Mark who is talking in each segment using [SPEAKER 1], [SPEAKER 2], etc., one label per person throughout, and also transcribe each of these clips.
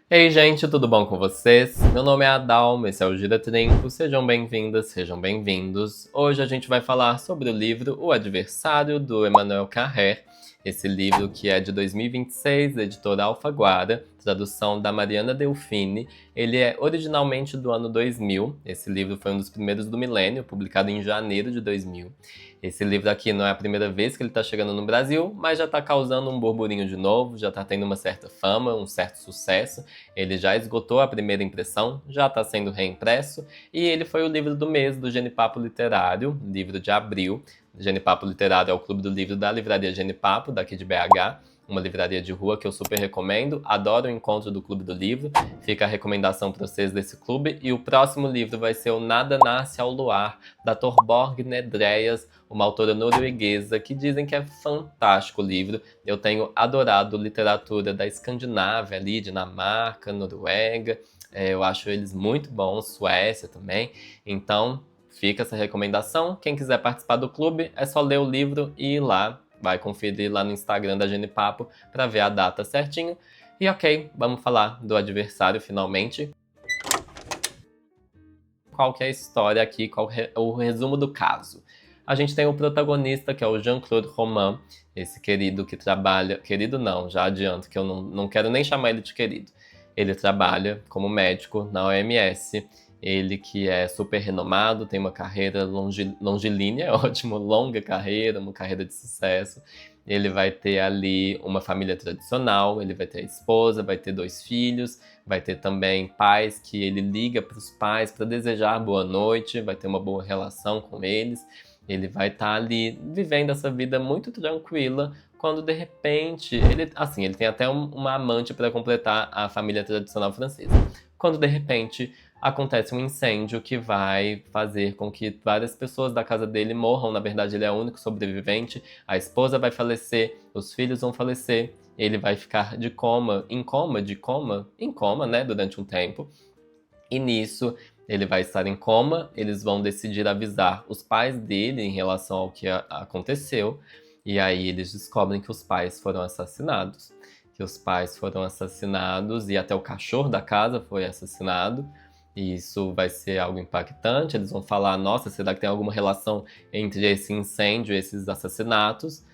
[SPEAKER 1] Ei, gente, tudo bom com vocês? Meu nome é Adalma, esse é o Gira Trinco. Sejam bem-vindas, sejam bem-vindos. Hoje a gente vai falar sobre o livro O Adversário, do Emmanuel Carrère. Esse livro que é de 2026, da editora Alfaguara, tradução da Mariana Delfine. Ele é originalmente do ano 2000. Esse livro foi um dos primeiros do milênio, publicado em janeiro de 2000. Esse livro aqui não é a primeira vez que ele está chegando no Brasil, mas já está causando um burburinho de novo, já está tendo uma certa fama, um certo sucesso. Ele já esgotou a primeira impressão, já está sendo reimpresso, e ele foi o livro do mês do Genipapo Literário, livro de abril. Genipapo Literário é o clube do livro da livraria Genipapo, daqui de BH, uma livraria de rua que eu super recomendo. Adoro o encontro do Clube do Livro. Fica a recomendação para vocês desse clube. E o próximo livro vai ser o Nada Nasce ao Luar, da Torborg Nedreias, uma autora norueguesa, que dizem que é fantástico o livro. Eu tenho adorado literatura da Escandinávia ali, Dinamarca, Noruega. Eu acho eles muito bons, Suécia também. Então, fica essa recomendação. Quem quiser participar do clube, é só ler o livro e ir lá. Vai conferir lá no Instagram da Genipapo para ver a data certinho. E ok, vamos falar do adversário finalmente. Qual que é a história aqui, qual é o resumo do caso? A gente tem o protagonista, que é o Jean-Claude Roman, esse querido que trabalha... Querido não, já adianto que eu não quero nem chamar ele de querido. Ele trabalha como médico na OMS. Ele que é super renomado, tem uma carreira longilínea, é ótimo, longa carreira, uma carreira de sucesso. Ele vai ter ali uma família tradicional, ele vai ter a esposa, vai ter 2 filhos, vai ter também pais que ele liga para os pais para desejar boa noite, vai ter uma boa relação com eles. Ele vai estar ali vivendo essa vida muito tranquila, quando de repente, ele tem até uma amante para completar a família tradicional francesa. Quando de repente acontece um incêndio que vai fazer com que várias pessoas da casa dele morram. Na verdade, ele é o único sobrevivente. A esposa vai falecer, os filhos vão falecer. Ele vai ficar em coma, né, durante um tempo. E nisso, ele vai estar em coma. Eles vão decidir avisar os pais dele em relação ao que aconteceu. E aí eles descobrem que os pais foram assassinados. E até o cachorro da casa foi assassinado. E isso vai ser algo impactante. Eles vão falar: nossa, será que tem alguma relação entre esse incêndio e esses assassinatos?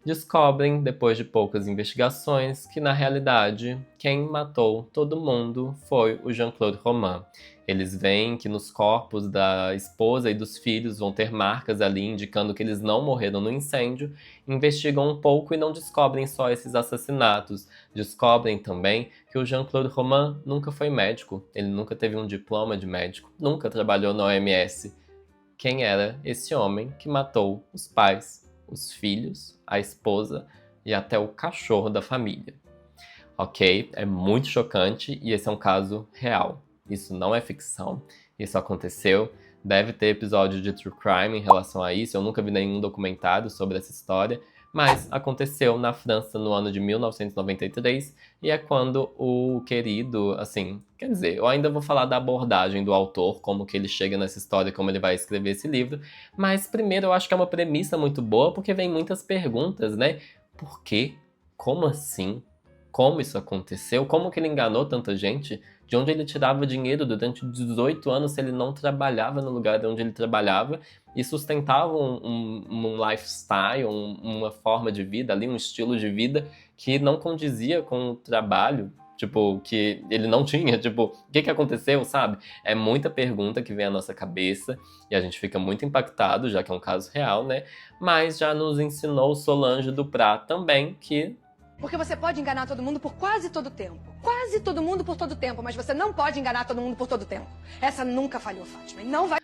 [SPEAKER 1] Descobrem, depois de poucas investigações, que na realidade quem matou todo mundo foi o Jean-Claude Roman. Eles veem que nos corpos da esposa e dos filhos vão ter marcas ali indicando que eles não morreram no incêndio. Investigam um pouco e não descobrem só esses assassinatos. Descobrem também que o Jean-Claude Roman nunca foi médico. Ele nunca teve um diploma de médico. Nunca trabalhou na OMS. Quem era esse homem que matou os pais, os filhos, a esposa e até o cachorro da família? Ok, é muito chocante e esse é um caso real. Isso não é ficção, isso aconteceu. Deve ter episódio de True Crime em relação a isso. Eu nunca vi nenhum documentário sobre essa história, mas aconteceu na França no ano de 1993 e é quando o querido, assim, quer dizer, eu ainda vou falar da abordagem do autor, como que ele chega nessa história, como ele vai escrever esse livro, mas primeiro eu acho que é uma premissa muito boa porque vem muitas perguntas, né? Por quê? Como assim? Como isso aconteceu? Como que ele enganou tanta gente? De onde ele tirava dinheiro durante 18 anos se ele não trabalhava no lugar onde ele trabalhava e sustentava um lifestyle, uma forma de vida ali, um estilo de vida que não condizia com o trabalho, tipo, que ele não tinha, tipo, o que aconteceu, sabe? É muita pergunta que vem à nossa cabeça e a gente fica muito impactado, já que é um caso real, né? Mas já nos ensinou Solange Duprat também que...
[SPEAKER 2] Porque você pode enganar todo mundo por quase todo tempo. Quase todo mundo por todo tempo, mas você não pode enganar todo mundo por todo tempo. Essa nunca falhou, Fátima, e não vai...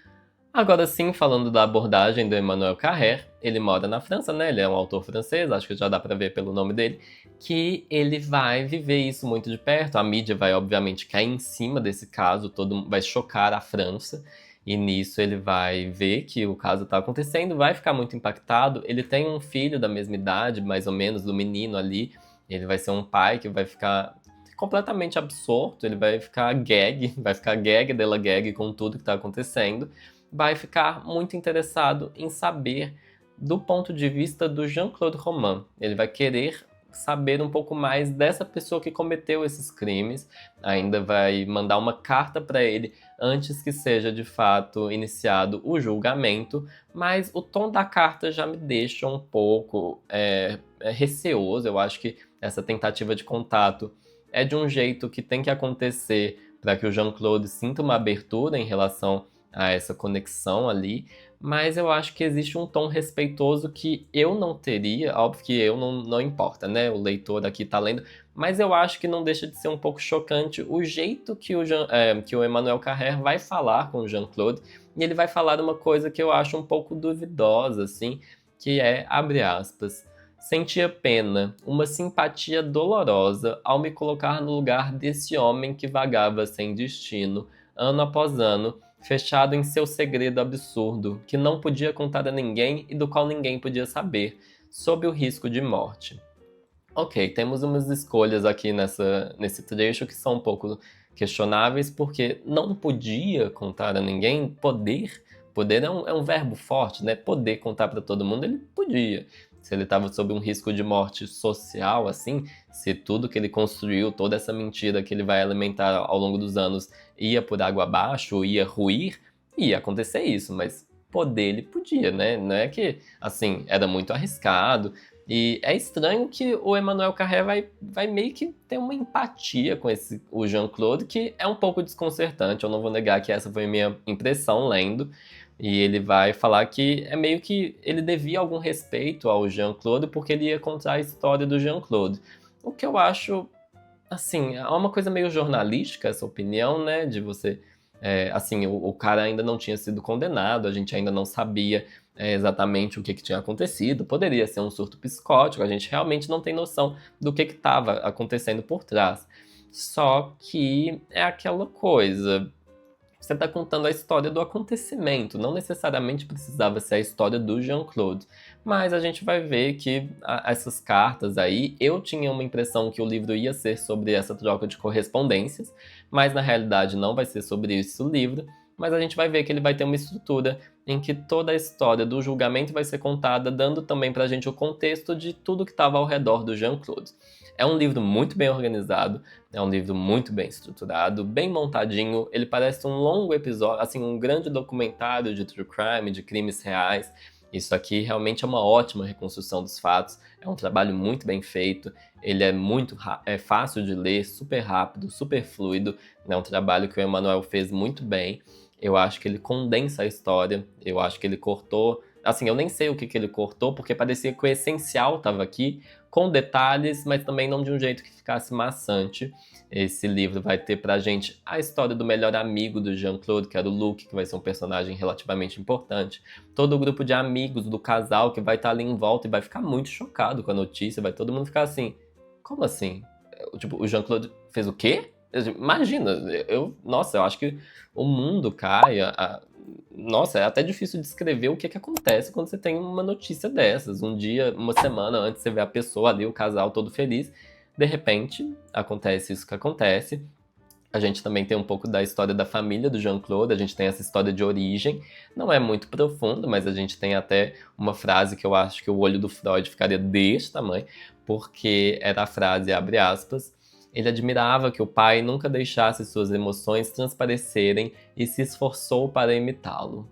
[SPEAKER 1] Agora sim, falando da abordagem do Emmanuel Carrère, ele mora na França, né? Ele é um autor francês, acho que já dá pra ver pelo nome dele, que ele vai viver isso muito de perto. A mídia vai, obviamente, cair em cima desse caso, todo vai chocar a França. E nisso ele vai ver que o caso tá acontecendo, vai ficar muito impactado. Ele tem um filho da mesma idade, mais ou menos, do menino ali. Ele vai ser um pai que vai ficar completamente absorto, ele vai ficar gag dela gag com tudo que tá acontecendo. Vai ficar muito interessado em saber do ponto de vista do Jean-Claude Roman. Ele vai querer saber um pouco mais dessa pessoa que cometeu esses crimes, ainda vai mandar uma carta para ele antes que seja de fato iniciado o julgamento, mas o tom da carta já me deixa um pouco receoso. Eu acho que essa tentativa de contato é de um jeito que tem que acontecer para que o Jean-Claude sinta uma abertura em relação a essa conexão ali, mas eu acho que existe um tom respeitoso que eu não teria, óbvio que eu não importa, né? O leitor aqui tá lendo, mas eu acho que não deixa de ser um pouco chocante o jeito que o Emmanuel Carrère vai falar com o Jean-Claude, e ele vai falar uma coisa que eu acho um pouco duvidosa, assim, que é, abre aspas, sentia pena, uma simpatia dolorosa ao me colocar no lugar desse homem que vagava sem destino, ano após ano, fechado em seu segredo absurdo, que não podia contar a ninguém e do qual ninguém podia saber, sob o risco de morte. Ok, temos umas escolhas aqui nesse trecho que são um pouco questionáveis, porque não podia contar a ninguém, poder é um verbo forte, né? Poder contar para todo mundo, ele podia. Se ele estava sob um risco de morte social, assim, se tudo que ele construiu, toda essa mentira que ele vai alimentar ao longo dos anos ia por água abaixo, ia ruir, ia acontecer isso, mas poder ele podia, né? Não é que, assim, era muito arriscado. E é estranho que o Emmanuel Carrère vai meio que ter uma empatia com o Jean-Claude, que é um pouco desconcertante. Eu não vou negar que essa foi a minha impressão lendo. E ele vai falar que é meio que ele devia algum respeito ao Jean-Claude porque ele ia contar a história do Jean-Claude. O que eu acho, assim, é uma coisa meio jornalística essa opinião, né? De você... assim, o cara ainda não tinha sido condenado, a gente ainda não sabia exatamente o que tinha acontecido. Poderia ser um surto psicótico, a gente realmente não tem noção do que estava acontecendo por trás. Só que é aquela coisa... Você está contando a história do acontecimento, não necessariamente precisava ser a história do Jean-Claude. Mas a gente vai ver que essas cartas aí, eu tinha uma impressão que o livro ia ser sobre essa troca de correspondências, mas na realidade não vai ser sobre isso o livro. Mas a gente vai ver que ele vai ter uma estrutura em que toda a história do julgamento vai ser contada, dando também pra gente o contexto de tudo que estava ao redor do Jean-Claude. É um livro muito bem organizado, é um livro muito bem estruturado, bem montadinho. Ele parece um longo episódio, assim, um grande documentário de true crime, de crimes reais. Isso aqui realmente é uma ótima reconstrução dos fatos. É um trabalho muito bem feito. Ele é fácil de ler, super rápido, super fluido. É um trabalho que o Emmanuel fez muito bem. Eu acho que ele condensa a história. Eu acho que ele cortou... Assim, eu nem sei o que ele cortou, porque parecia que o essencial estava aqui, com detalhes, mas também não de um jeito que ficasse maçante. Esse livro vai ter pra gente a história do melhor amigo do Jean-Claude, que era o Luc, que vai ser um personagem relativamente importante. Todo o grupo de amigos do casal que vai estar ali em volta e vai ficar muito chocado com a notícia. Vai todo mundo ficar assim, como assim? Tipo, o Jean-Claude fez o quê? Imagina, nossa, eu acho que o mundo cai. Nossa, é até difícil descrever o que acontece quando você tem uma notícia dessas. Um dia, uma semana antes, você vê a pessoa ali, o casal todo feliz. De repente, acontece isso que acontece. A gente também tem um pouco da história da família do Jean-Claude, a gente tem essa história de origem. Não é muito profundo, mas a gente tem até uma frase que eu acho que o olho do Freud ficaria deste tamanho, porque era a frase, abre aspas, ele admirava que o pai nunca deixasse suas emoções transparecerem e se esforçou para imitá-lo.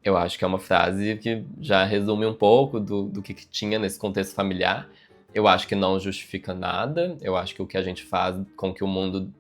[SPEAKER 1] Eu acho que é uma frase que já resume um pouco do que tinha nesse contexto familiar. Eu acho que não justifica nada. Eu acho que o que a gente faz com que o mundo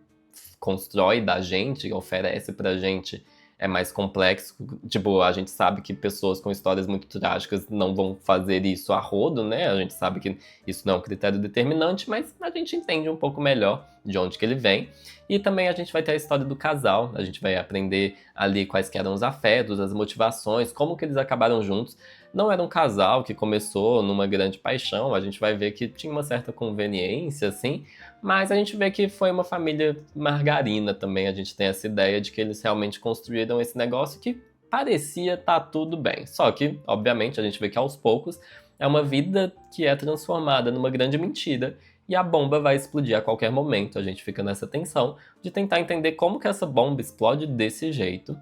[SPEAKER 1] constrói da gente, oferece pra gente, é mais complexo. Tipo, a gente sabe que pessoas com histórias muito trágicas não vão fazer isso a rodo, né? A gente sabe que isso não é um critério determinante, mas a gente entende um pouco melhor de onde que ele vem. E também a gente vai ter a história do casal, a gente vai aprender ali quais que eram os afetos, as motivações, como que eles acabaram juntos. Não era um casal que começou numa grande paixão, a gente vai ver que tinha uma certa conveniência, assim, mas a gente vê que foi uma família margarina também, a gente tem essa ideia de que eles realmente construíram esse negócio que parecia estar tudo bem. Só que, obviamente, a gente vê que aos poucos é uma vida que é transformada numa grande mentira e a bomba vai explodir a qualquer momento. A gente fica nessa tensão de tentar entender como que essa bomba explode desse jeito.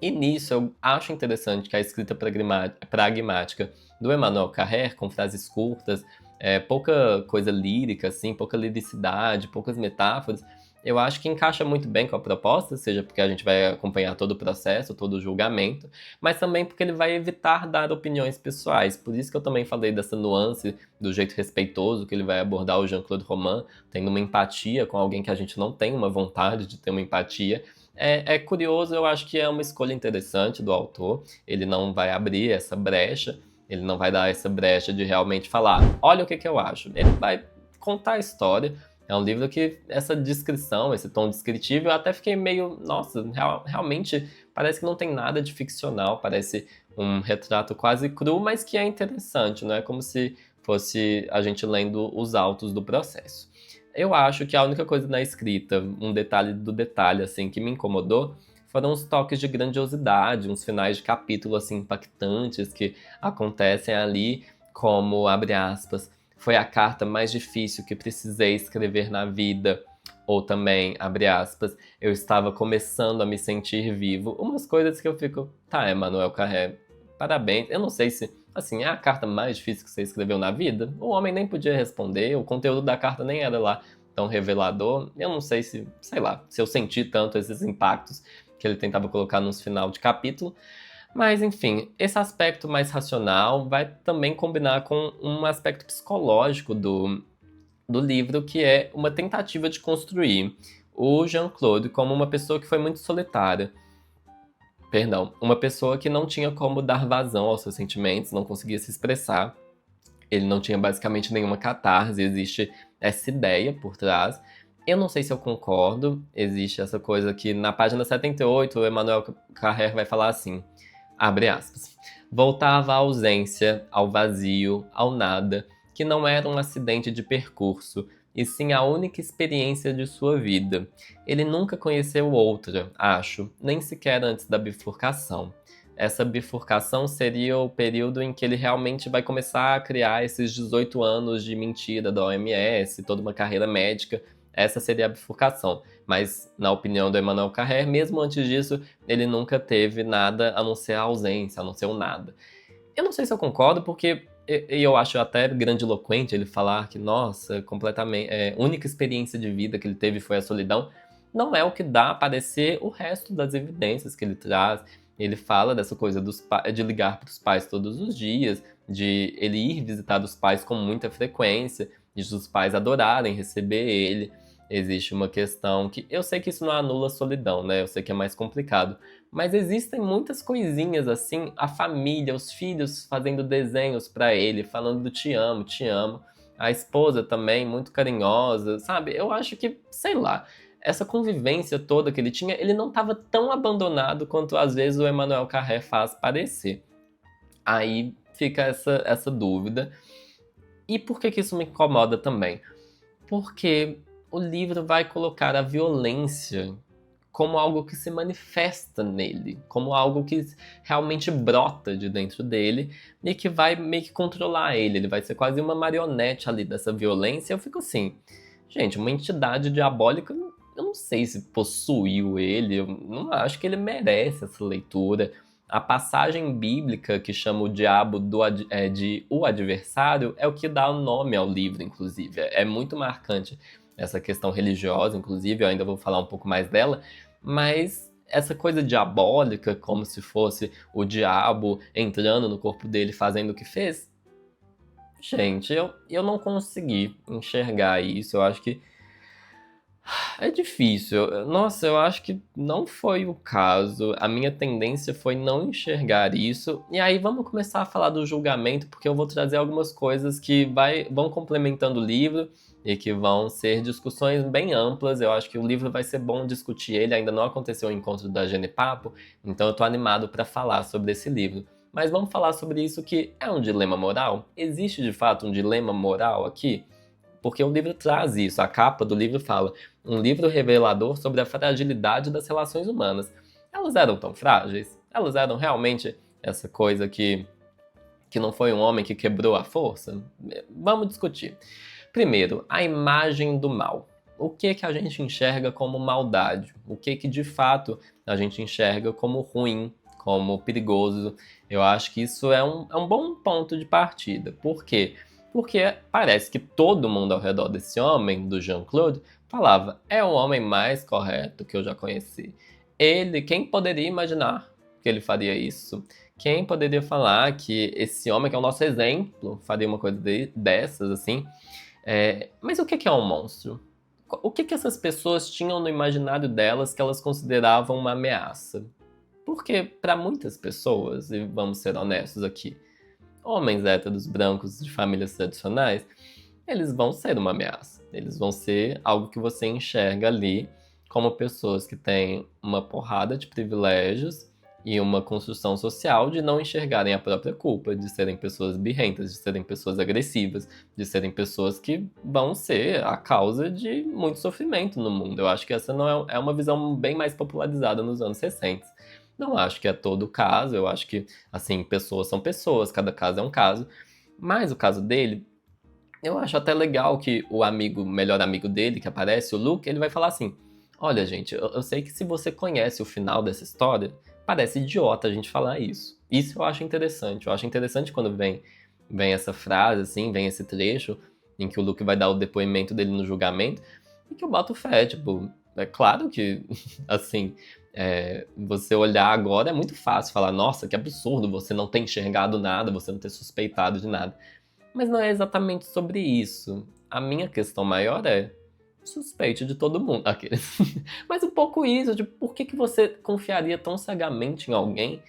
[SPEAKER 1] E nisso eu acho interessante que a escrita pragmática do Emmanuel Carrère, com frases curtas, pouca coisa lírica, assim, pouca liricidade, poucas metáforas. Eu acho que encaixa muito bem com a proposta, seja porque a gente vai acompanhar todo o processo, todo o julgamento, mas também porque ele vai evitar dar opiniões pessoais. Por isso que eu também falei dessa nuance, do jeito respeitoso que ele vai abordar o Jean-Claude Roman, tendo uma empatia com alguém que a gente não tem uma vontade de ter uma empatia. É curioso, eu acho que é uma escolha interessante do autor. Ele não vai abrir essa brecha, ele não vai dar essa brecha de realmente falar, olha o que eu acho. Ele vai contar a história. É um livro que essa descrição, esse tom descritivo, eu até fiquei meio, nossa, realmente parece que não tem nada de ficcional, parece um retrato quase cru, mas que é interessante, não é como se fosse a gente lendo os autos do processo. Eu acho que a única coisa na escrita, um detalhe do detalhe, assim, que me incomodou, foram os toques de grandiosidade, uns finais de capítulo, assim, impactantes que acontecem ali, como, abre aspas, foi a carta mais difícil que precisei escrever na vida. Ou também, abre aspas, eu estava começando a me sentir vivo. Umas coisas que eu fico, tá, Emmanuel Carré, parabéns. Eu não sei se, assim, é a carta mais difícil que você escreveu na vida. O homem nem podia responder, o conteúdo da carta nem era lá tão revelador. Eu não sei se, sei lá, se eu senti tanto esses impactos que ele tentava colocar nos final de capítulo. Mas, enfim, esse aspecto mais racional vai também combinar com um aspecto psicológico do livro, que é uma tentativa de construir o Jean-Claude como uma pessoa que foi muito solitária. Perdão, uma pessoa que não tinha como dar vazão aos seus sentimentos, não conseguia se expressar. Ele não tinha basicamente nenhuma catarse, existe essa ideia por trás. Eu não sei se eu concordo, existe essa coisa que na página 78 o Emmanuel Carrère vai falar assim, abre aspas, voltava à ausência, ao vazio, ao nada, que não era um acidente de percurso, e sim a única experiência de sua vida. Ele nunca conheceu outra, acho, nem sequer antes da bifurcação. Essa bifurcação seria o período em que ele realmente vai começar a criar esses 18 anos de mentira da OMS, toda uma carreira médica. Essa seria a bifurcação. Mas, na opinião do Emmanuel Carrère, mesmo antes disso, ele nunca teve nada a não ser a ausência, a não ser o nada. Eu não sei se eu concordo, porque eu acho até grandiloquente ele falar que, nossa, completamente, única experiência de vida que ele teve foi a solidão. Não é o que dá a parecer o resto das evidências que ele traz. Ele fala dessa coisa de ligar para os pais todos os dias, de ele ir visitar os pais com muita frequência, de os pais adorarem receber ele. Existe uma questão que eu sei que isso não anula a solidão, né? Eu sei que é mais complicado, mas existem muitas coisinhas assim, a família, os filhos fazendo desenhos para ele, falando te amo, te amo. A esposa também muito carinhosa, sabe? Eu acho que, sei lá, essa convivência toda que ele tinha, ele não estava tão abandonado quanto às vezes o Emmanuel Carrère faz parecer. Aí fica essa dúvida. E por que isso me incomoda também? Porque o livro vai colocar a violência como algo que se manifesta nele, como algo que realmente brota de dentro dele e que vai meio que controlar ele. Ele vai ser quase uma marionete ali dessa violência. Eu fico assim, gente, uma entidade diabólica, eu não sei se possuiu ele, eu não acho que ele merece essa leitura. A passagem bíblica que chama o diabo de o adversário é o que dá o nome ao livro, inclusive. É muito marcante essa questão religiosa, inclusive, eu ainda vou falar um pouco mais dela, mas essa coisa diabólica, como se fosse o diabo entrando no corpo dele fazendo o que fez, gente, eu não consegui enxergar isso. Eu acho que é difícil. Nossa, eu acho que não foi o caso. A minha tendência foi não enxergar isso. E aí vamos começar a falar do julgamento, porque eu vou trazer algumas coisas que vão complementando o livro e que vão ser discussões bem amplas. Eu acho que o livro vai ser bom discutir ele. Ainda não aconteceu o encontro da Genepapo, então eu tô animado para falar sobre esse livro. Mas vamos falar sobre isso, que é um dilema moral? Existe de fato um dilema moral aqui? Porque o livro traz isso, a capa do livro fala, um livro revelador sobre a fragilidade das relações humanas. Elas eram tão frágeis? Elas eram realmente essa coisa que não foi um homem que quebrou a força? Vamos discutir. Primeiro, a imagem do mal. O que a gente enxerga como maldade? O que de fato a gente enxerga como ruim, como perigoso? Eu acho que isso é um bom ponto de partida. Por quê? Porque parece que todo mundo ao redor desse homem, do Jean-Claude, falava: é o homem mais correto que eu já conheci. Ele, quem poderia imaginar que ele faria isso? Quem poderia falar que esse homem, que é o nosso exemplo, faria uma coisa dessas, assim? Mas o que é um monstro? O que essas pessoas tinham no imaginário delas que elas consideravam uma ameaça? Porque, para muitas pessoas, e vamos ser honestos aqui, homens héteros brancos de famílias tradicionais, eles vão ser uma ameaça. Eles vão ser algo que você enxerga ali como pessoas que têm uma porrada de privilégios e uma construção social de não enxergarem a própria culpa, de serem pessoas birrentas, de serem pessoas agressivas, de serem pessoas que vão ser a causa de muito sofrimento no mundo. Eu acho que essa não é uma visão bem mais popularizada nos anos recentes. Não acho que é todo o caso, eu acho que, assim, pessoas são pessoas, cada caso é um caso. Mas o caso dele, eu acho até legal que o melhor amigo dele que aparece, o Luke, ele vai falar assim: olha, gente, eu sei que se você conhece o final dessa história, parece idiota a gente falar isso. Isso eu acho interessante. Eu acho interessante quando vem essa frase, assim, vem esse trecho em que o Luke vai dar o depoimento dele no julgamento e que eu boto fé, tipo, é claro que, assim, você olhar agora é muito fácil falar: nossa, que absurdo você não ter enxergado nada, você não ter suspeitado de nada. Mas não é exatamente sobre isso. A minha questão maior é: suspeite de todo mundo. Aqueles. Mas um pouco isso, de por que você confiaria tão cegamente em alguém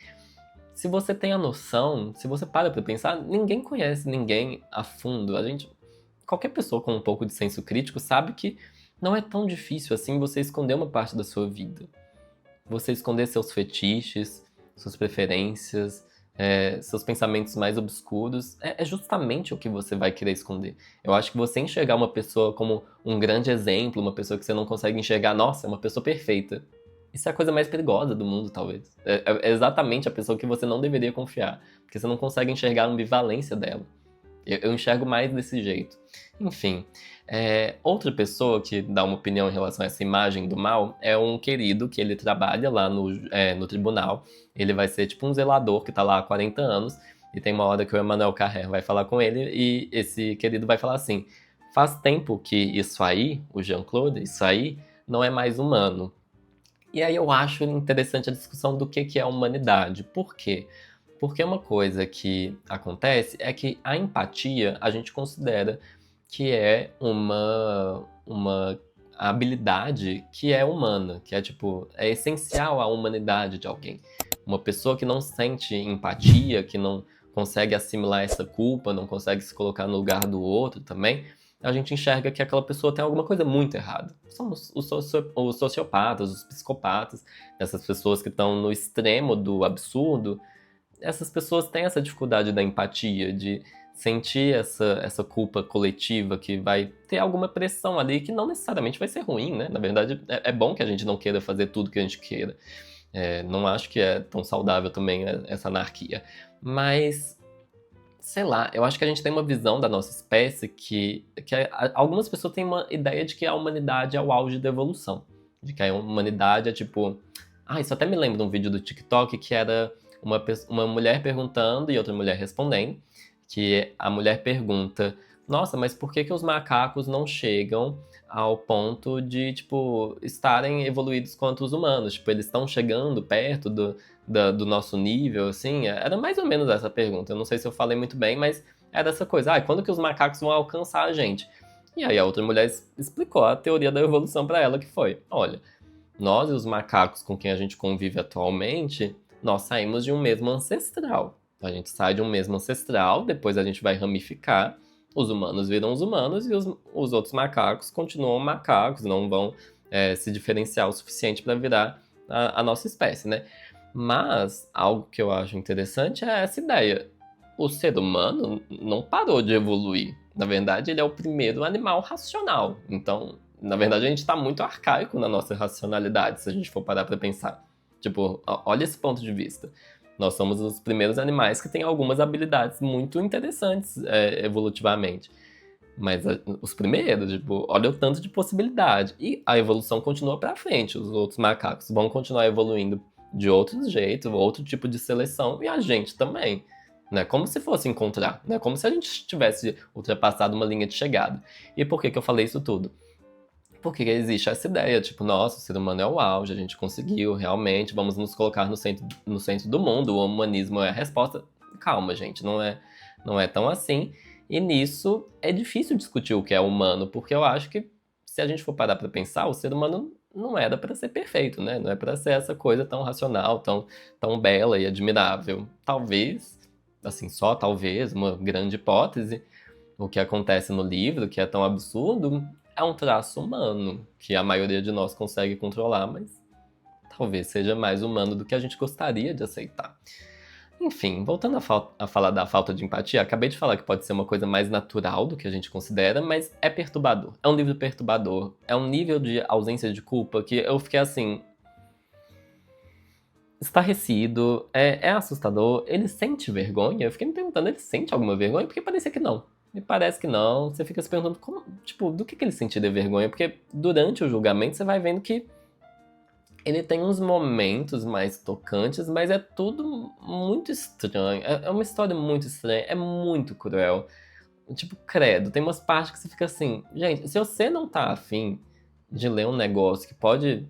[SPEAKER 1] se você tem a noção, se você para pra pensar, ninguém conhece ninguém a fundo. Qualquer pessoa com um pouco de senso crítico sabe que não é tão difícil assim você esconder uma parte da sua vida. Você esconder seus fetiches, suas preferências, seus pensamentos mais obscuros, é justamente o que você vai querer esconder. Eu acho que você enxergar uma pessoa como um grande exemplo, uma pessoa que você não consegue enxergar, nossa, é uma pessoa perfeita. Isso é a coisa mais perigosa do mundo, talvez. É exatamente a pessoa que você não deveria confiar, porque você não consegue enxergar a ambivalência dela. Eu enxergo mais desse jeito. Enfim, outra pessoa que dá uma opinião em relação a essa imagem do mal é um querido que ele trabalha lá no tribunal. Ele vai ser tipo um zelador que tá lá há 40 anos. E tem uma hora que o Emmanuel Carrère vai falar com ele e esse querido vai falar assim: faz tempo que isso aí, o Jean-Claude, isso aí não é mais humano. E aí eu acho interessante a discussão do que é a humanidade. Por quê? Porque uma coisa que acontece é que a empatia a gente considera que é uma habilidade que é humana, que é tipo, é essencial à humanidade de alguém. Uma pessoa que não sente empatia, que não consegue assimilar essa culpa, não consegue se colocar no lugar do outro também, a gente enxerga que aquela pessoa tem alguma coisa muito errada. São os sociopatas, os psicopatas, essas pessoas que estão no extremo do absurdo. Essas pessoas têm essa dificuldade da empatia, de sentir essa culpa coletiva que vai ter alguma pressão ali, que não necessariamente vai ser ruim, né? Na verdade, é bom que a gente não queira fazer tudo que a gente queira. Não acho que é tão saudável também essa anarquia. Mas, sei lá, eu acho que a gente tem uma visão da nossa espécie que algumas pessoas têm uma ideia de que a humanidade é o auge da evolução. De que a humanidade é tipo... isso até me lembra de um vídeo do TikTok que era uma mulher perguntando e outra mulher respondendo, que a mulher pergunta: nossa, mas por que os macacos não chegam ao ponto de, tipo, estarem evoluídos quanto os humanos? Tipo, eles estão chegando perto do nosso nível, assim? Era mais ou menos essa pergunta. Eu não sei se eu falei muito bem, mas era essa coisa: quando que os macacos vão alcançar a gente? E aí a outra mulher explicou a teoria da evolução pra ela, que foi: olha, nós e os macacos com quem a gente convive atualmente, nós saímos de um mesmo ancestral. A gente sai de um mesmo ancestral, depois a gente vai ramificar, os humanos viram os humanos e os outros macacos continuam macacos, não vão se diferenciar o suficiente para virar a nossa espécie, né? Mas algo que eu acho interessante é essa ideia. O ser humano não parou de evoluir. Na verdade, ele é o primeiro animal racional. Então, na verdade, a gente está muito arcaico na nossa racionalidade, se a gente for parar para pensar. Tipo, olha esse ponto de vista. Nós somos os primeiros animais que têm algumas habilidades muito interessantes evolutivamente. Mas os primeiros, tipo, olha o tanto de possibilidade. E a evolução continua pra frente. Os outros macacos vão continuar evoluindo de outros jeitos, outro tipo de seleção. E a gente também. né? Como se fosse encontrar, né? Como se a gente tivesse ultrapassado uma linha de chegada. E por que que eu falei isso tudo? Porque existe essa ideia, tipo, nossa, o ser humano é o auge, a gente conseguiu, realmente, vamos nos colocar no centro do mundo, o humanismo é a resposta. Calma, gente, não é tão assim. E nisso é difícil discutir o que é humano, porque eu acho que se a gente for parar pra pensar, o ser humano não era pra ser perfeito, né? Não é pra ser essa coisa tão racional, tão bela e admirável. Talvez, assim, só talvez, uma grande hipótese, o que acontece no livro, que é tão absurdo, é um traço humano, que a maioria de nós consegue controlar, mas talvez seja mais humano do que a gente gostaria de aceitar. Enfim, voltando a falar da falta de empatia, acabei de falar que pode ser uma coisa mais natural do que a gente considera, mas é perturbador. É um livro perturbador. É um nível de ausência de culpa que eu fiquei assim, estarrecido, é assustador. Ele sente vergonha? Eu fiquei me perguntando, ele sente alguma vergonha? Porque parecia que não. Me parece que não. Você fica se perguntando, como, tipo, do que ele sentiria vergonha? Porque durante o julgamento você vai vendo que ele tem uns momentos mais tocantes, mas é tudo muito estranho. É uma história muito estranha, é muito cruel. Tipo, credo, tem umas partes que você fica assim, gente, se você não tá afim de ler um negócio que pode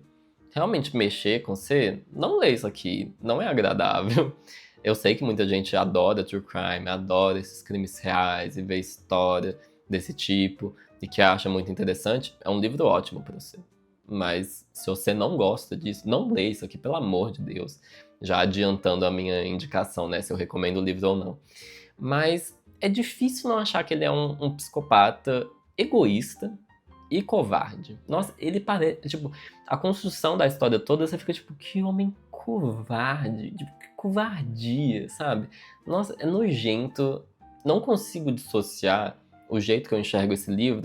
[SPEAKER 1] realmente mexer com você, não lê isso aqui, não é agradável. Eu sei que muita gente adora true crime, adora esses crimes reais e vê história desse tipo e que acha muito interessante. É um livro ótimo pra você. Mas se você não gosta disso, não lê isso aqui, pelo amor de Deus. Já adiantando a minha indicação, né? Se eu recomendo o livro ou não. Mas é difícil não achar que ele é um psicopata egoísta e covarde. Nossa, ele parece. Tipo, a construção da história toda, você fica tipo, que homem covarde. Tipo, que covardia, sabe? Nossa, é nojento. Não consigo dissociar o jeito que eu enxergo esse livro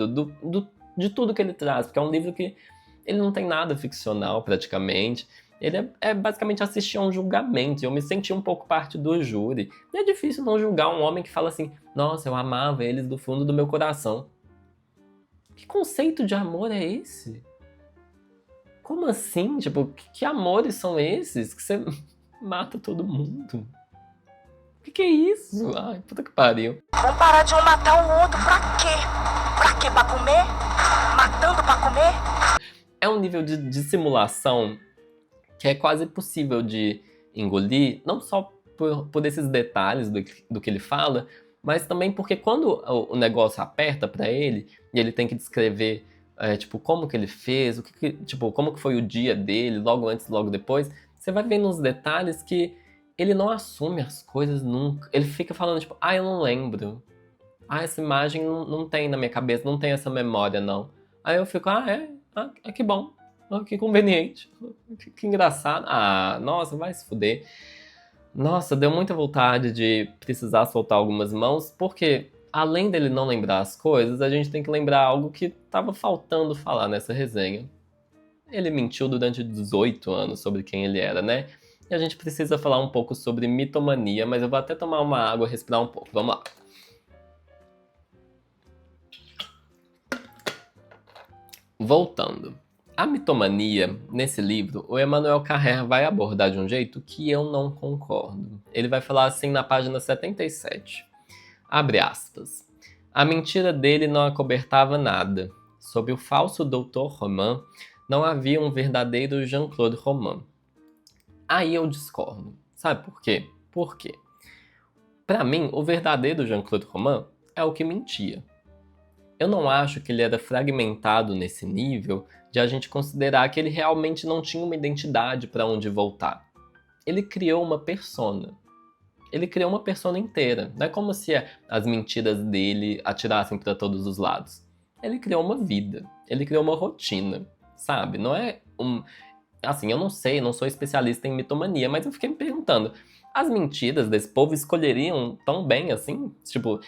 [SPEAKER 1] de tudo que ele traz, porque é um livro que ele não tem nada ficcional praticamente. Ele é basicamente assistir a um julgamento. E eu me senti um pouco parte do júri. E é difícil não julgar um homem que fala assim: nossa, eu amava eles do fundo do meu coração. Que conceito de amor é esse? Como assim? Tipo, que amores são esses? Que você mata todo mundo? Que é isso? Ai, puta que pariu.
[SPEAKER 3] Vamos parar de um matar o outro pra quê? Pra quê? Pra comer? Matando pra comer?
[SPEAKER 1] É um nível de simulação que é quase impossível de engolir, não só por esses detalhes do que ele fala, mas também porque quando o negócio aperta pra ele e ele tem que descrever tipo, como que ele fez, tipo, como que foi o dia dele, logo antes, logo depois, você vai vendo uns detalhes que ele não assume as coisas nunca. Ele fica falando, tipo, eu não lembro. Essa imagem não tem na minha cabeça, não tem essa memória, não. Aí eu fico, que bom. Que conveniente. Que engraçado. Nossa, vai se fuder. Nossa, deu muita vontade de precisar soltar algumas mãos, porque além dele não lembrar as coisas, a gente tem que lembrar algo que tava faltando falar nessa resenha. Ele mentiu durante 18 anos sobre quem ele era, né? E a gente precisa falar um pouco sobre mitomania, mas eu vou até tomar uma água e respirar um pouco. Vamos lá. Voltando. A mitomania, nesse livro, o Emmanuel Carrère vai abordar de um jeito que eu não concordo. Ele vai falar assim na página 77. Abre aspas. A mentira dele não acobertava nada. Sob o falso Dr. Roman, não havia um verdadeiro Jean-Claude Roman. Aí eu discordo. Sabe por quê? Por quê? Pra mim, o verdadeiro Jean-Claude Roman é o que mentia. Eu não acho que ele era fragmentado nesse nível de a gente considerar que ele realmente não tinha uma identidade para onde voltar. Ele criou uma persona. Ele criou uma persona inteira. Não é como se as mentiras dele atirassem para todos os lados. Ele criou uma vida. Ele criou uma rotina, sabe? Não é Assim, eu não sei, eu não sou especialista em mitomania, mas eu fiquei me perguntando, as mentiras desse povo escolheriam tão bem assim? Tipo,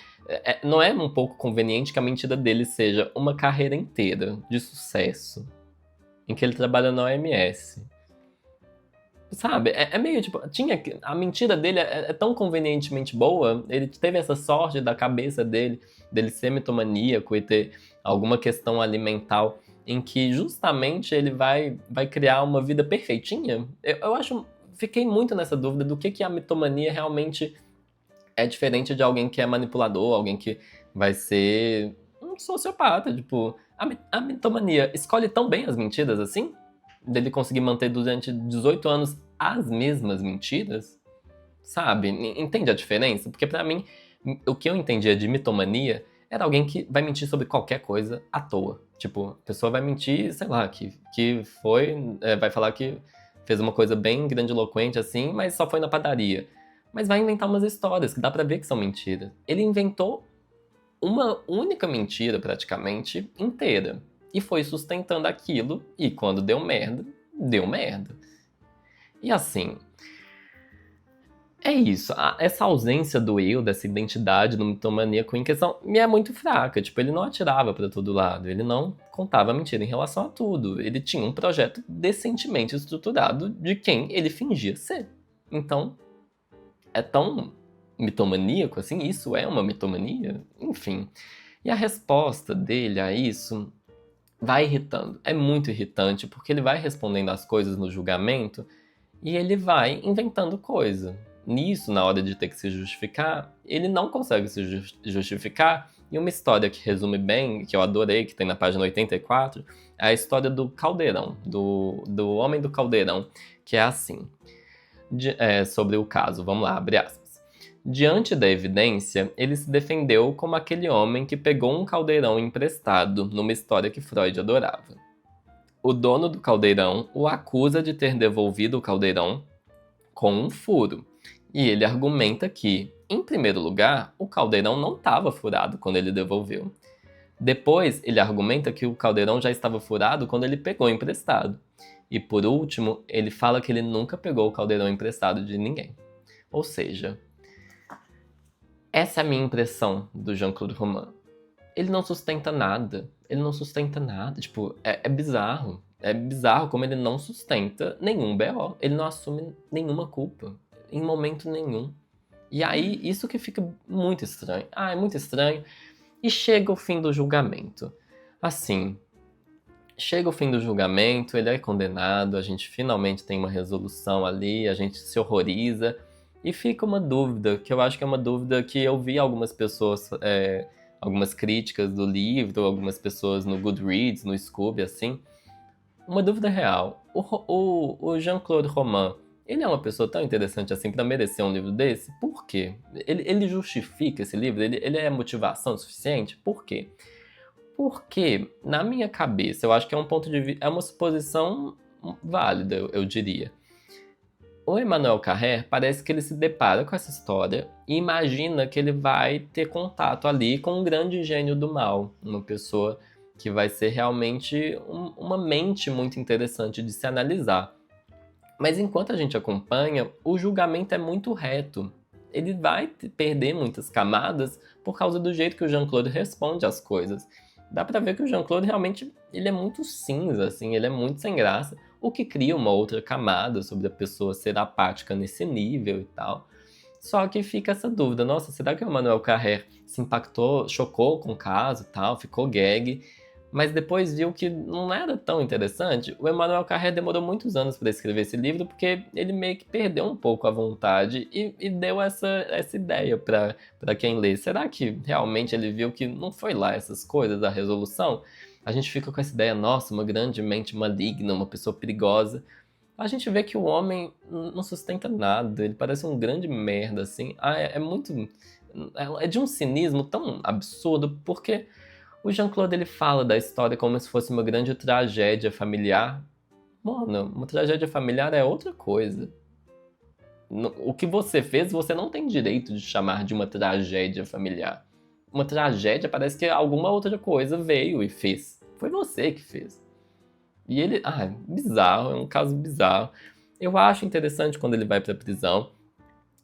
[SPEAKER 1] não é um pouco conveniente que a mentira dele seja uma carreira inteira de sucesso, em que ele trabalha na OMS? Sabe? É meio tipo, a mentira dele é tão convenientemente boa, ele teve essa sorte da cabeça dele ser mitomaníaco e ter alguma questão alimentar em que justamente ele vai criar uma vida perfeitinha. Eu acho, fiquei muito nessa dúvida do que a mitomania realmente é diferente de alguém que é manipulador, alguém que vai ser um sociopata. Tipo, a mitomania escolhe tão bem as mentiras assim? Dele conseguir manter durante 18 anos as mesmas mentiras? Sabe? Entende a diferença? Porque pra mim, o que eu entendia de mitomania era alguém que vai mentir sobre qualquer coisa à toa. Tipo, a pessoa vai mentir, sei lá, que foi. Vai falar que fez uma coisa bem grandiloquente assim, mas só foi na padaria. Mas vai inventar umas histórias que dá pra ver que são mentiras. Ele inventou uma única mentira, praticamente, inteira. E foi sustentando aquilo, e quando deu merda, deu merda. E assim, é isso. Essa ausência do eu, dessa identidade do mitomaníaco em questão, me é muito fraca. Tipo, ele não atirava pra todo lado, ele não contava mentira em relação a tudo. Ele tinha um projeto decentemente estruturado de quem ele fingia ser. Então, é tão mitomaníaco assim? Isso é uma mitomania? Enfim. E a resposta dele a isso vai irritando. É muito irritante, porque ele vai respondendo as coisas no julgamento e ele vai inventando coisa. Nisso, na hora de ter que se justificar, ele não consegue se justificar. E uma história que resume bem, que eu adorei, que tem na página 84, é a história do caldeirão, do homem do caldeirão, que é assim, sobre o caso. Vamos lá, abre aspas. Diante da evidência, ele se defendeu como aquele homem que pegou um caldeirão emprestado, numa história que Freud adorava. O dono do caldeirão o acusa de ter devolvido o caldeirão com um furo. E ele argumenta que, em primeiro lugar, o caldeirão não estava furado quando ele devolveu. Depois, ele argumenta que o caldeirão já estava furado quando ele pegou emprestado. E por último, ele fala que ele nunca pegou o caldeirão emprestado de ninguém. Ou seja, essa é a minha impressão do Jean-Claude Roman. Ele não sustenta nada. Ele não sustenta nada. Tipo, é bizarro. É bizarro como ele não sustenta nenhum BO. Ele não assume nenhuma culpa. Em momento nenhum. E aí, isso que fica muito estranho. É muito estranho. E chega o fim do julgamento. Assim, chega o fim do julgamento, ele é condenado, a gente finalmente tem uma resolução ali, a gente se horroriza. E fica uma dúvida, que eu acho que é uma dúvida que eu vi algumas pessoas, algumas críticas do livro, algumas pessoas no Goodreads, no Scooby, assim. Uma dúvida real. O Jean-Claude Roman, ele é uma pessoa tão interessante assim pra merecer um livro desse? Por quê? Ele justifica esse livro? Ele é motivação suficiente? Por quê? Porque, na minha cabeça, eu acho que é um ponto de vista, é uma suposição válida, eu diria. O Emmanuel Carrère parece que ele se depara com essa história e imagina que ele vai ter contato ali com um grande gênio do mal, uma pessoa que vai ser realmente uma mente muito interessante de se analisar. Mas enquanto a gente acompanha, o julgamento é muito reto. Ele vai perder muitas camadas por causa do jeito que o Jean-Claude responde às coisas. Dá pra ver que o Jean-Claude realmente ele é muito cinza, assim, ele é muito sem graça, o que cria uma outra camada sobre a pessoa ser apática nesse nível e tal. Só que fica essa dúvida, nossa, será que o Emmanuel Carrère se impactou, chocou com o caso e tal, ficou gag, mas depois viu que não era tão interessante? O Emmanuel Carrère demorou muitos anos para escrever esse livro porque ele meio que perdeu um pouco a vontade e deu essa ideia para quem lê. Será que realmente ele viu que não foi lá essas coisas, a resolução? A gente fica com essa ideia, nossa, uma grande mente maligna, uma pessoa perigosa. A gente vê que o homem não sustenta nada, ele parece um grande merda, assim. É muito... É de um cinismo tão absurdo, porque o Jean-Claude ele fala da história como se fosse uma grande tragédia familiar. Mano, uma tragédia familiar é outra coisa. O que você fez, você não tem direito de chamar de uma tragédia familiar. Uma tragédia parece que alguma outra coisa veio e fez. Foi você que fez. E ele... bizarro, é um caso bizarro. Eu acho interessante quando ele vai pra prisão.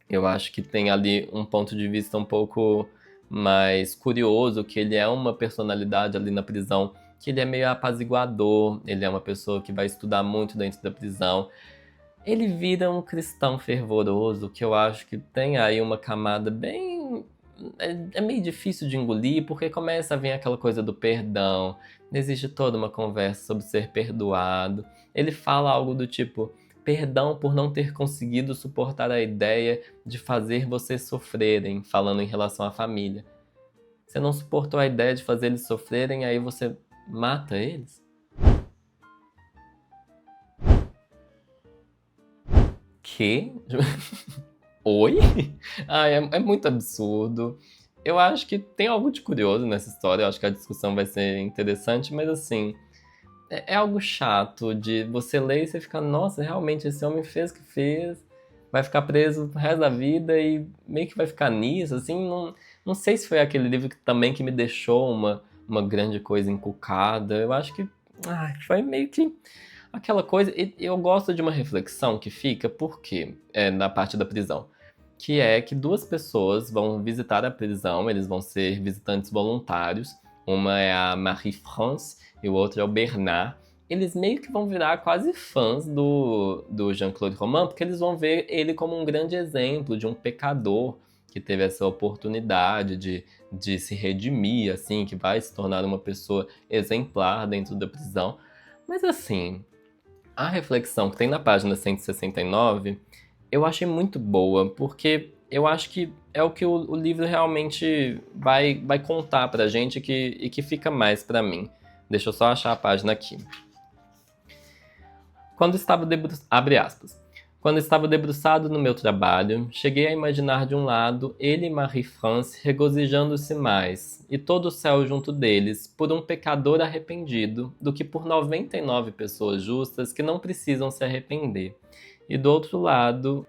[SPEAKER 1] Eu acho que tem ali um ponto de vista um pouco mais curioso, que ele é uma personalidade ali na prisão, que ele é meio apaziguador, ele é uma pessoa que vai estudar muito dentro da prisão. Ele vira um cristão fervoroso, que eu acho que tem aí uma camada bem... É meio difícil de engolir, porque começa a vir aquela coisa do perdão, existe toda uma conversa sobre ser perdoado. Ele fala algo do tipo, perdão por não ter conseguido suportar a ideia de fazer vocês sofrerem, falando em relação à família. Você não suportou a ideia de fazer eles sofrerem, aí você mata eles? Que? Oi? É muito absurdo. Eu acho que tem algo de curioso nessa história, eu acho que a discussão vai ser interessante, mas assim, é algo chato de você ler e você ficar, nossa, realmente esse homem fez o que fez, vai ficar preso o resto da vida e meio que vai ficar nisso, assim, não sei se foi aquele livro também que me deixou uma grande coisa encucada, eu acho que foi meio que aquela coisa, e eu gosto de uma reflexão que fica, porque na parte da prisão, que é que duas pessoas vão visitar a prisão, eles vão ser visitantes voluntários, uma é a Marie-France e o outro é o Bernard. Eles meio que vão virar quase fãs do Jean-Claude Roman, porque eles vão ver ele como um grande exemplo de um pecador que teve essa oportunidade de se redimir, assim, que vai se tornar uma pessoa exemplar dentro da prisão. Mas assim, a reflexão que tem na página 169, eu achei muito boa, porque eu acho que é o que o livro realmente vai contar pra gente e que fica mais pra mim. Deixa eu só achar a página aqui. Abre aspas. Quando estava debruçado no meu trabalho, cheguei a imaginar de um lado ele e Marie-France regozijando-se mais, e todo o céu junto deles, por um pecador arrependido, do que por 99 pessoas justas que não precisam se arrepender. E do outro lado,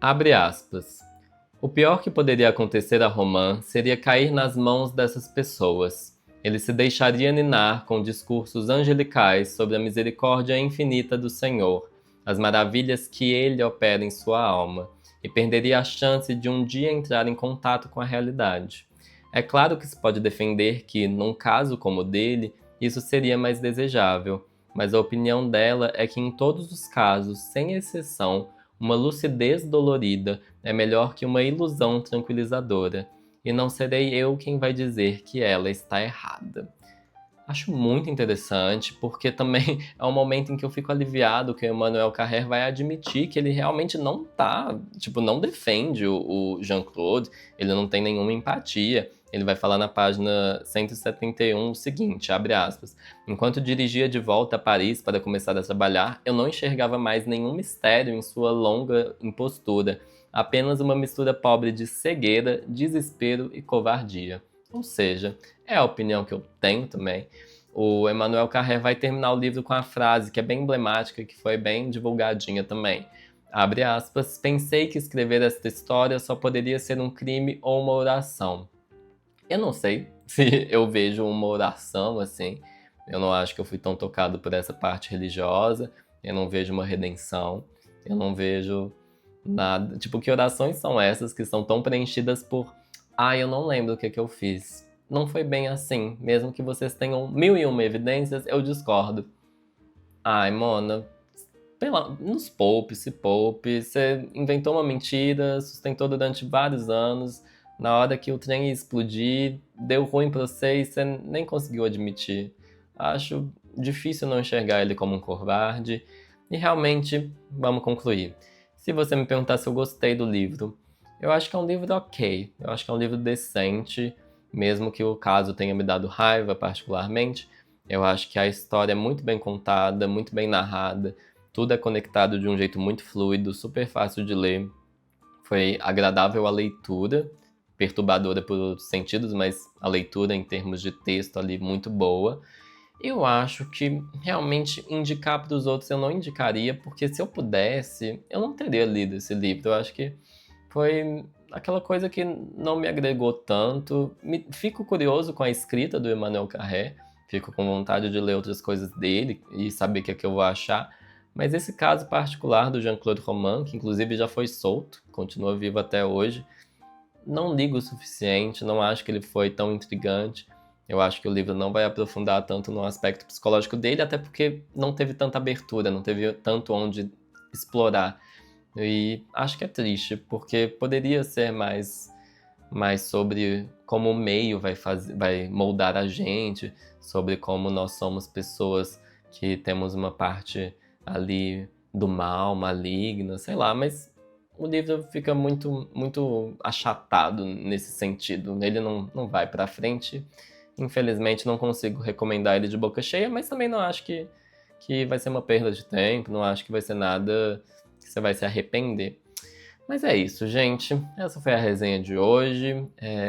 [SPEAKER 1] abre aspas. O pior que poderia acontecer a Roman seria cair nas mãos dessas pessoas. Ele se deixaria ninar com discursos angelicais sobre a misericórdia infinita do Senhor, as maravilhas que ele opera em sua alma, e perderia a chance de um dia entrar em contato com a realidade. É claro que se pode defender que, num caso como o dele, isso seria mais desejável, mas a opinião dela é que em todos os casos, sem exceção, uma lucidez dolorida é melhor que uma ilusão tranquilizadora, e não serei eu quem vai dizer que ela está errada. Acho muito interessante, porque também é um momento em que eu fico aliviado que o Emmanuel Carrère vai admitir que ele realmente não não defende o Jean-Claude, ele não tem nenhuma empatia. Ele vai falar na página 171 o seguinte, abre aspas, enquanto dirigia de volta a Paris para começar a trabalhar, eu não enxergava mais nenhum mistério em sua longa impostura, apenas uma mistura pobre de cegueira, desespero e covardia. Ou seja, é a opinião que eu tenho também. O Emmanuel Carrère vai terminar o livro com a frase que é bem emblemática, que foi bem divulgadinha também. Abre aspas, pensei que escrever esta história só poderia ser um crime ou uma oração. Eu não sei se eu vejo uma oração assim. Eu não acho que eu fui tão tocado por essa parte religiosa. Eu não vejo uma redenção. Eu não vejo nada. Tipo, que orações são essas que são tão preenchidas por eu não lembro o que eu fiz. Não foi bem assim. Mesmo que vocês tenham 1001 evidências, eu discordo. Ai, Mona, nos poupe, se poupe. Você inventou uma mentira, sustentou durante vários anos. Na hora que o trem ia explodir, deu ruim pra você e você nem conseguiu admitir. Acho difícil não enxergar ele como um covarde. E realmente, vamos concluir. Se você me perguntar se eu gostei do livro, eu acho que é um livro ok. Eu acho que é um livro decente, mesmo que o caso tenha me dado raiva particularmente. Eu acho que a história é muito bem contada, muito bem narrada. Tudo é conectado de um jeito muito fluido, super fácil de ler. Foi agradável a leitura, perturbadora por outros sentidos, mas a leitura em termos de texto ali muito boa. Eu acho que realmente indicar para os outros eu não indicaria, porque se eu pudesse, eu não teria lido esse livro. Eu acho que foi aquela coisa que não me agregou tanto. Fico curioso com a escrita do Emmanuel Carrère, fico com vontade de ler outras coisas dele e saber o que é que eu vou achar. Mas esse caso particular do Jean-Claude Roman, que inclusive já foi solto, continua vivo até hoje, não ligo o suficiente, não acho que ele foi tão intrigante. Eu acho que o livro não vai aprofundar tanto no aspecto psicológico dele, até porque não teve tanta abertura, não teve tanto onde explorar. E acho que é triste, porque poderia ser mais sobre como o meio vai moldar a gente, sobre como nós somos pessoas que temos uma parte ali do mal, maligna, sei lá, mas o livro fica muito achatado nesse sentido. Ele não vai pra frente. Infelizmente não consigo recomendar ele de boca cheia, mas também não acho que vai ser uma perda de tempo, não acho que vai ser nada que você vai se arrepender. Mas é isso, gente. Essa foi a resenha de hoje.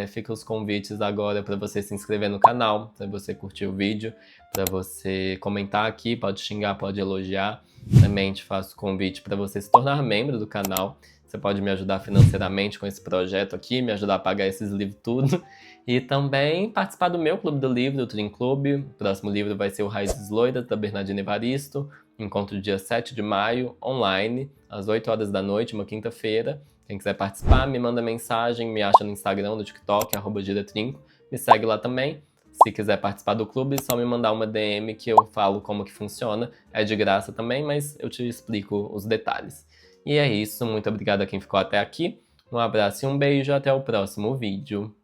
[SPEAKER 1] Fica os convites agora para você se inscrever no canal, para você curtir o vídeo, para você comentar aqui, pode xingar, pode elogiar. Também te faço convite para você se tornar membro do canal. Você pode me ajudar financeiramente com esse projeto aqui, me ajudar a pagar esses livros tudo. E também participar do meu clube do livro, o Trim Clube. O próximo livro vai ser o Raízes Loiras, da Bernardina Evaristo. Encontro dia 7 de maio, online, às 8 horas da noite, uma quinta-feira. Quem quiser participar, me manda mensagem, me acha no Instagram, no TikTok, @giratrinco. Me segue lá também. Se quiser participar do clube, é só me mandar uma DM que eu falo como que funciona. É de graça também, mas eu te explico os detalhes. E é isso, muito obrigado a quem ficou até aqui. Um abraço e um beijo, até o próximo vídeo.